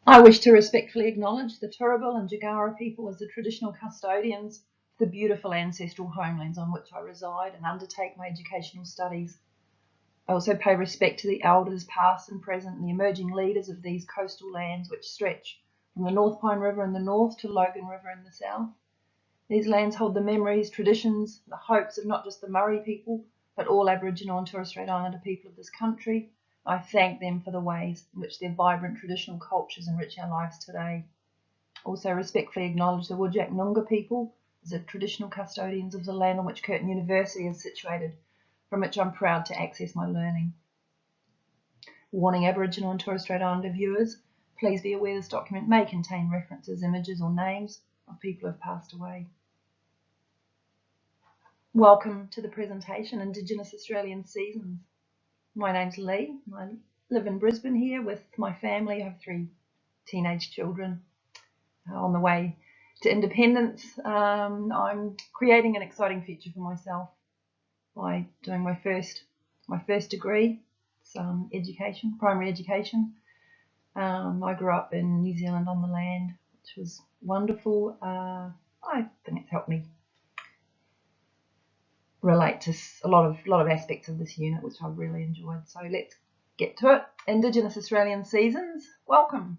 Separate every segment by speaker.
Speaker 1: I wish to respectfully acknowledge the Turrbal and Jagara people as the traditional custodians of the beautiful ancestral homelands on which I reside and undertake my educational studies. I also pay respect to the elders past and present and the emerging leaders of these coastal lands which stretch from the North Pine River in the north to Logan River in the south. These lands hold the memories, traditions, the hopes of not just the Murray people, but all Aboriginal and Torres Strait Islander people of this country. I thank them for the ways in which their vibrant traditional cultures enrich our lives today. Also respectfully acknowledge the Whadjuk Noongar people as the traditional custodians of the land on which Curtin University is situated, from which I'm proud to access my learning. Warning Aboriginal and Torres Strait Islander viewers, please be aware this document may contain references, images or names of people who have passed away. Welcome to the presentation, Indigenous Australian Seasons. My name's Lee. I live in Brisbane here with my family. I have 3 teenage children on the way to independence. I'm creating an exciting future for myself by doing my first degree. It's education, primary education. I grew up in New Zealand on the land, which was wonderful. I think it's helped me relate to a lot of aspects of this unit, which I've really enjoyed. So let's get to it. Indigenous Australian Seasons, welcome.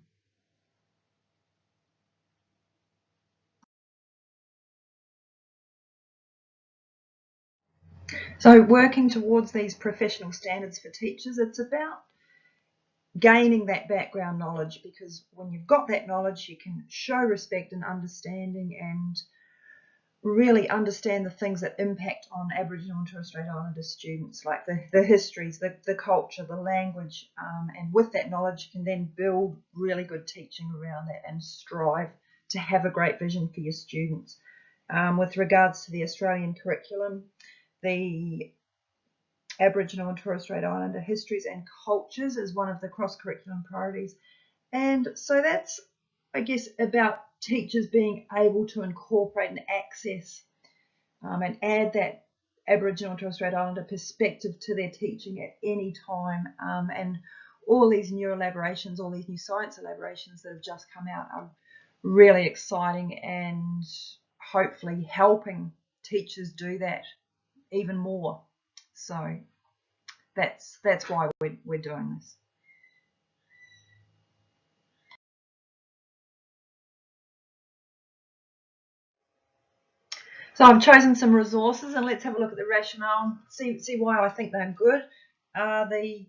Speaker 1: So working towards these professional standards for teachers, it's about gaining that background knowledge, because when you've got that knowledge, you can show respect and understanding and really understand the things that impact on Aboriginal and Torres Strait Islander students, like the histories, the culture, the language, and with that knowledge you can then build really good teaching around that and strive to have a great vision for your students. With regards to the Australian curriculum, the Aboriginal and Torres Strait Islander histories and cultures is one of the cross-curriculum priorities, and so that's, I guess, about teachers being able to incorporate and access and add that Aboriginal and Torres Strait Islander perspective to their teaching at any time. And all these new elaborations, all these new science elaborations that have just come out are really exciting and hopefully helping teachers do that even more. So that's why we're doing this. So I've chosen some resources, and let's have a look at the rationale, see why I think they're good. The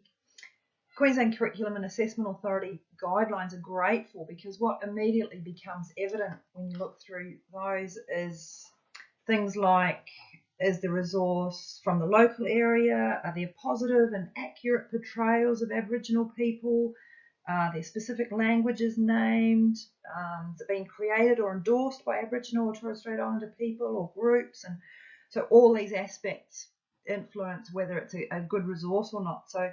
Speaker 1: Queensland Curriculum and Assessment Authority guidelines are grateful, because what immediately becomes evident when you look through those is things like, is the resource from the local area? Are there positive and accurate portrayals of Aboriginal people? Are there specific languages named? Is it being created or endorsed by Aboriginal or Torres Strait Islander people or groups? And so all these aspects influence whether it's a good resource or not. So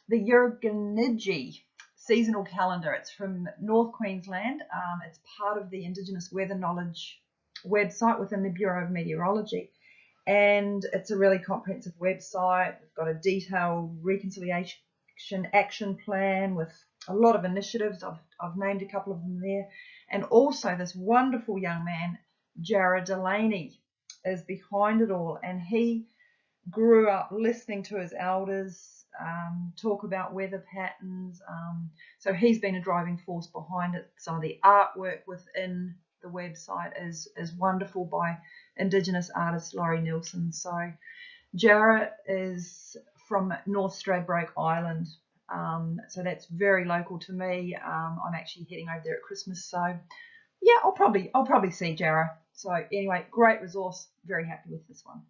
Speaker 1: the Yurganidji seasonal calendar, it's from North Queensland. It's part of the Indigenous Weather Knowledge website within the Bureau of Meteorology, and it's a really comprehensive website. We've got a detailed reconciliation action plan with a lot of initiatives. I've named a couple of them there, and also this wonderful young man, Jared Delaney, is behind it all, and he grew up listening to his elders talk about weather patterns, so he's been a driving force behind it. Some of the artwork within the website is wonderful by Indigenous artist Laurie Nielsen. So Jarrah is from North Stradbroke Island, so that's very local to me. I'm actually heading over there at Christmas, so yeah, I'll probably see Jarrah. So anyway, great resource, very happy with this one.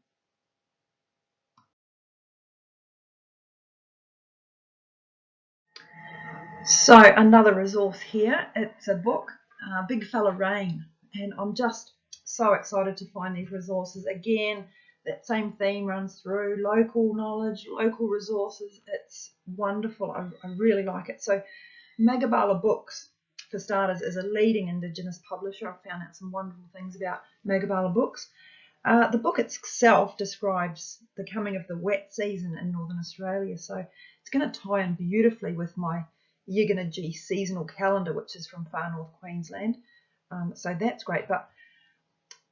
Speaker 1: So another resource here, it's a book, Big Fella Rain, and I'm just so excited to find these resources. Again, that same theme runs through: local knowledge, local resources. It's wonderful. I really like it. So Magabala Books, for starters, is a leading Indigenous publisher. I found out some wonderful things about Magabala Books. The book itself describes the coming of the wet season in Northern Australia, so it's going to tie in beautifully with my Yugonajee seasonal calendar, which is from far north Queensland. So that's great. But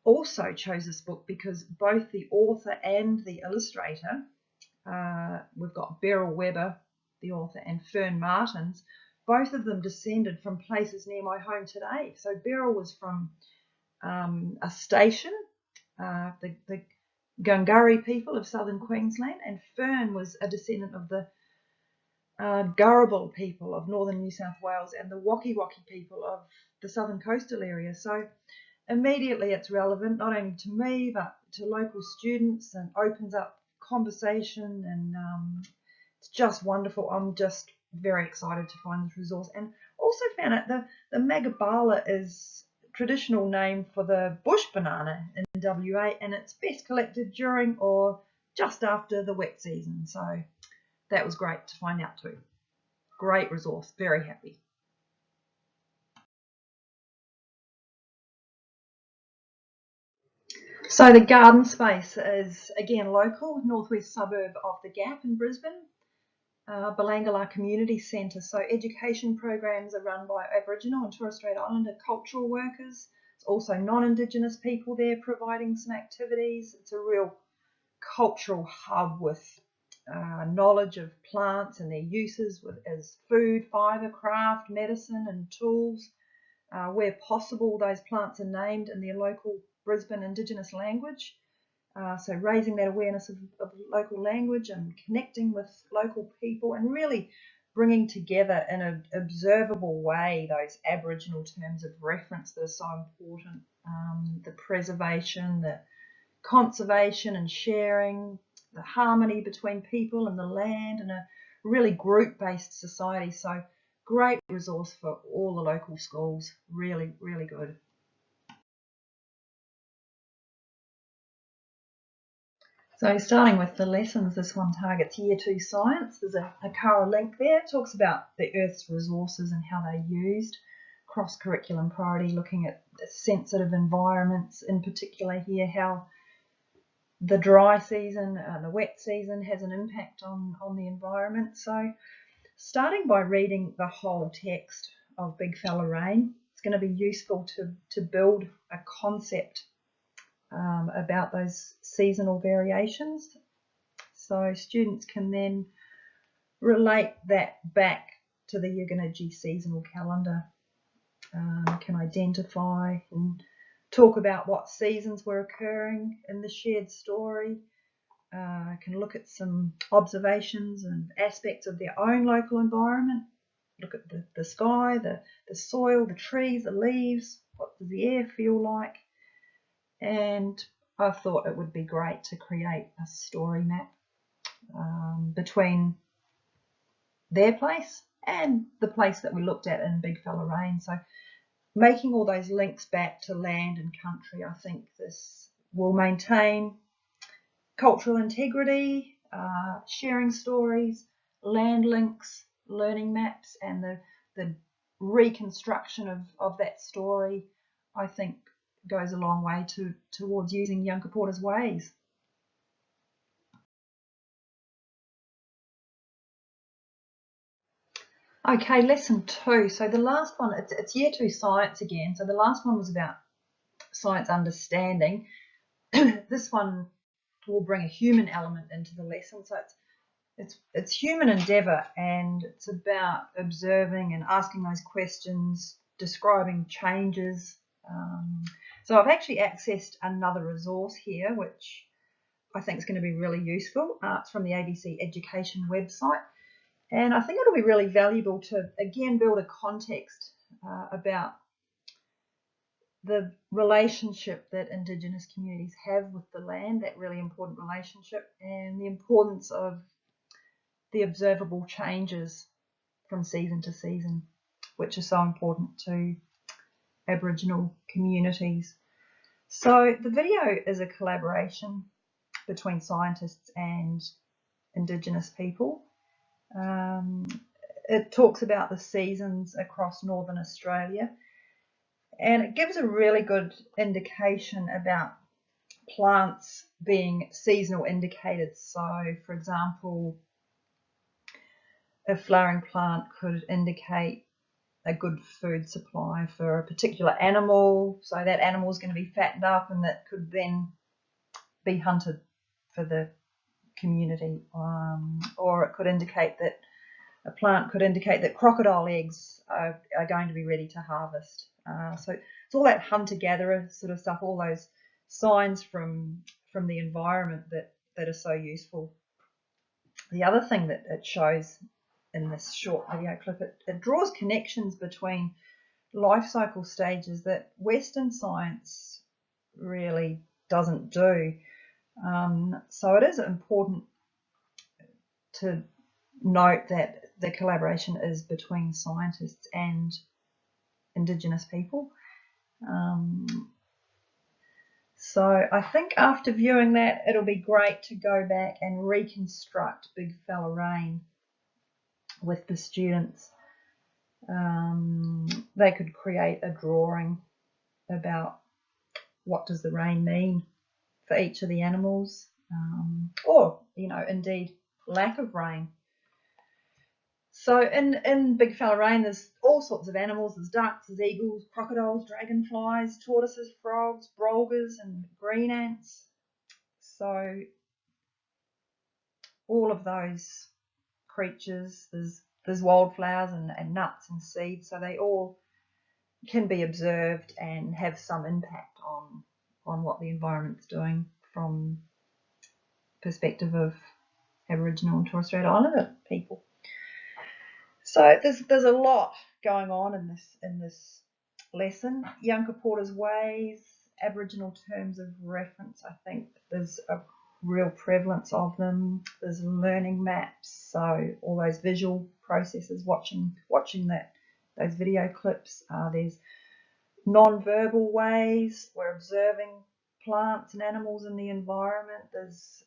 Speaker 1: also chose this book because both the author and the illustrator, we've got Beryl Webber, the author, and Fern Martins, both of them descended from places near my home today. So Beryl was from a station, the Gungari people of southern Queensland, and Fern was a descendant of the Gurrabal people of northern New South Wales and the Waki people of the southern coastal area. So immediately it's relevant not only to me but to local students, and opens up conversation, and it's just wonderful. I'm just very excited to find this resource, and also found out the Magabala is traditional name for the bush banana in WA, and it's best collected during or just after the wet season. So that was great to find out too. Great resource, very happy. So the garden space is again local, northwest suburb of the Gap in Brisbane, Balangala Community Centre. So education programs are run by Aboriginal and Torres Strait Islander cultural workers. It's also non-Indigenous people there providing some activities. It's a real cultural hub with knowledge of plants and their uses as food, fibre, craft, medicine and tools. Where possible, those plants are named in their local Brisbane Indigenous language. So raising that awareness of local language and connecting with local people, and really bringing together in an observable way those Aboriginal terms of reference that are so important. The preservation, the conservation and sharing, the harmony between people and the land, and a really group-based society. So great resource for all the local schools. Really, really good. So starting with the lessons, this one targets Year 2 science. There's a Kara link there. It talks about the Earth's resources and how they're used. Cross-curriculum priority, looking at sensitive environments, in particular here, how the dry season, the wet season has an impact on the environment. So starting by reading the whole text of Big Fella Rain, it's going to be useful to build a concept about those seasonal variations. So students can then relate that back to the Yugonajee seasonal calendar, can identify and talk about what seasons were occurring in the shared story, can look at some observations and aspects of their own local environment, look at the sky, the soil, the trees, the leaves, what does the air feel like. And I thought it would be great to create a story map between their place and the place that we looked at in Big Fella Rain. So making all those links back to land and country, I think this will maintain cultural integrity, sharing stories, land links, learning maps, and the reconstruction of that story, I think goes a long way towards using Yunkaporta's ways. Okay, lesson 2. So the last one, it's Year 2 science again. So the last one was about science understanding. This one will bring a human element into the lesson. So it's human endeavour, and it's about observing and asking those questions, describing changes. So I've actually accessed another resource here, which I think is going to be really useful. It's from the ABC Education website. And I think it'll be really valuable to, again, build a context about the relationship that Indigenous communities have with the land, that really important relationship, and the importance of the observable changes from season to season, which are so important to Aboriginal communities. So the video is a collaboration between scientists and Indigenous people. It talks about the seasons across Northern Australia, and it gives a really good indication about plants being seasonal indicators. So, for example, a flowering plant could indicate a good food supply for a particular animal, so that animal is going to be fattened up and that could then be hunted for the community, or it could indicate that a plant could indicate that crocodile eggs are going to be ready to harvest. So it's all that hunter-gatherer sort of stuff, all those signs from the environment that are so useful. The other thing that it shows in this short video clip, it draws connections between life cycle stages that Western science really doesn't do. So it is important to note that the collaboration is between scientists and Indigenous people. So I think after viewing that, it'll be great to go back and reconstruct Big Fella Rain with the students. They could create a drawing about what does the rain mean for each of the animals, or, you know, indeed lack of rain. So in Big Fella Rain, there's all sorts of animals. There's ducks, there's eagles, crocodiles, dragonflies, tortoises, frogs, brolgas, and green ants. So all of those creatures, there's wildflowers and nuts and seeds, so they all can be observed and have some impact on what the environment's doing from perspective of Aboriginal and Torres Strait Islander people. So there's a lot going on in this lesson. Yunka Porter's ways, Aboriginal terms of reference, I think there's a real prevalence of them. There's learning maps, so all those visual processes, watching those video clips. There's non-verbal ways, we're observing plants and animals in the environment. There's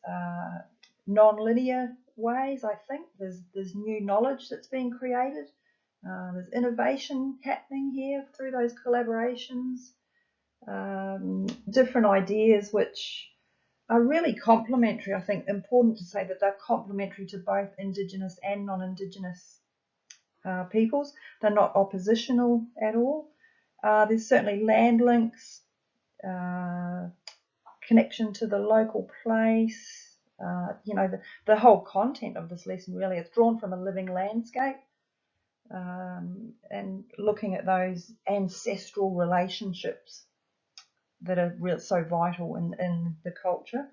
Speaker 1: non-linear ways, I think. There's new knowledge that's being created. There's innovation happening here through those collaborations. Different ideas which are really complementary. I think important to say that they're complementary to both Indigenous and non-Indigenous peoples. They're not oppositional at all. There's certainly land links, connection to the local place. You know, the whole content of this lesson really is drawn from a living landscape, and looking at those ancestral relationships that are so vital in the culture.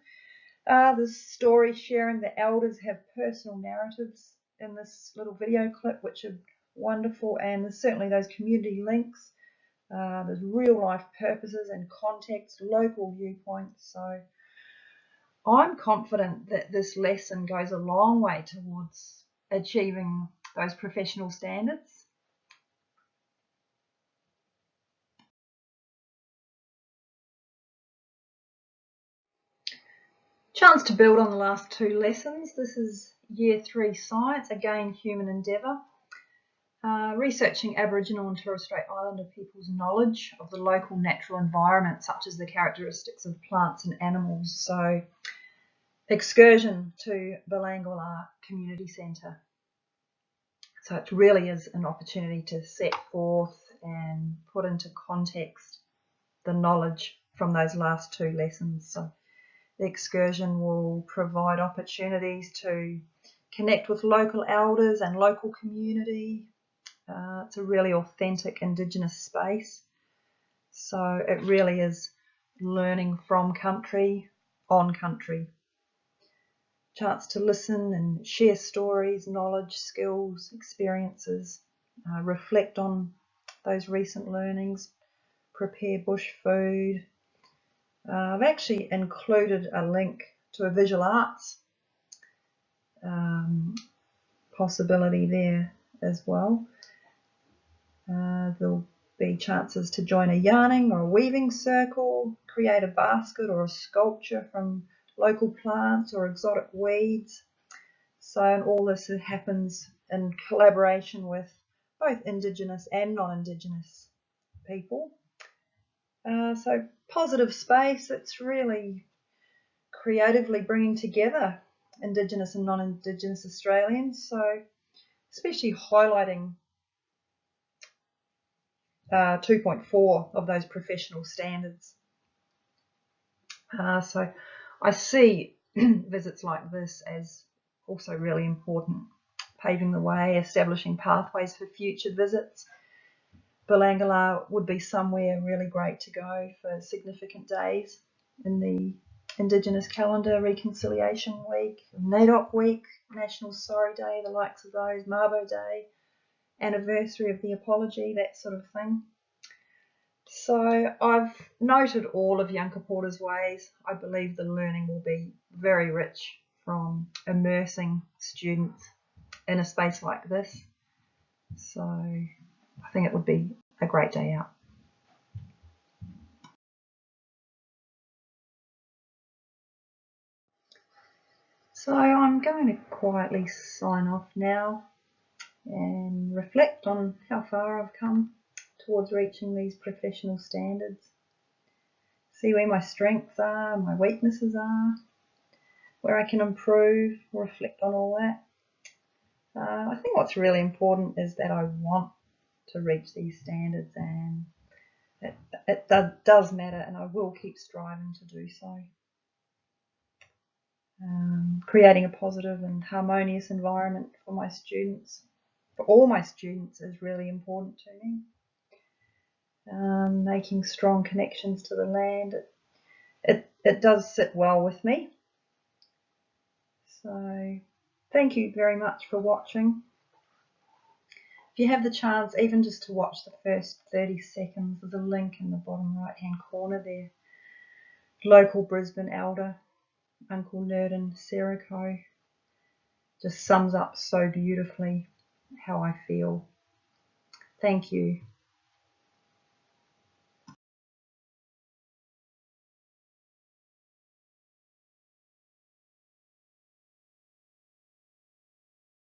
Speaker 1: The story sharing, the elders have personal narratives in this little video clip, which are wonderful, and there's certainly those community links. There's real life purposes and context, local viewpoints. So I'm confident that this lesson goes a long way towards achieving those professional standards. Chance to build on the last two lessons. This is Year 3 Science, again human endeavour. Researching Aboriginal and Torres Strait Islander people's knowledge of the local natural environment, such as the characteristics of plants and animals. So, excursion to Balangala Community Centre. So it really is an opportunity to set forth and put into context the knowledge from those last two lessons. So the excursion will provide opportunities to connect with local elders and local community. It's a really authentic Indigenous space. So it really is learning from country, on country. Chance to listen and share stories, knowledge, skills, experiences, reflect on those recent learnings, prepare bush food. I've actually included a link to a visual arts possibility there as well. There'll be chances to join a yarning or a weaving circle, create a basket or a sculpture from local plants or exotic weeds. So, and all this happens in collaboration with both Indigenous and non-Indigenous people. So positive space, it's really creatively bringing together Indigenous and non-Indigenous Australians. So especially highlighting 2.4 of those professional standards. So I see visits like this as also really important, paving the way, establishing pathways for future visits. Belangala would be somewhere really great to go for significant days in the Indigenous calendar, Reconciliation Week, NAIDOC Week, National Sorry Day, the likes of those, Mabo Day, anniversary of the apology, that sort of thing. So I've noted all of Yankaporta's ways. I believe the learning will be very rich from immersing students in a space like this. So I think it would be a great day out. So I'm going to quietly sign off now and reflect on how far I've come towards reaching these professional standards. See where my strengths are, my weaknesses are, where I can improve, reflect on all that. I think what's really important is that I want to reach these standards, and it does matter, and I will keep striving to do so. Creating a positive and harmonious environment for my students, for all my students, is really important to me. Making strong connections to the land, it does sit well with me. So thank you very much for watching. If you have the chance, even just to watch the first 30 seconds, there's a link in the bottom right hand corner there. Local Brisbane elder, Uncle Nerdin Seriko, just sums up so beautifully how I feel. Thank you.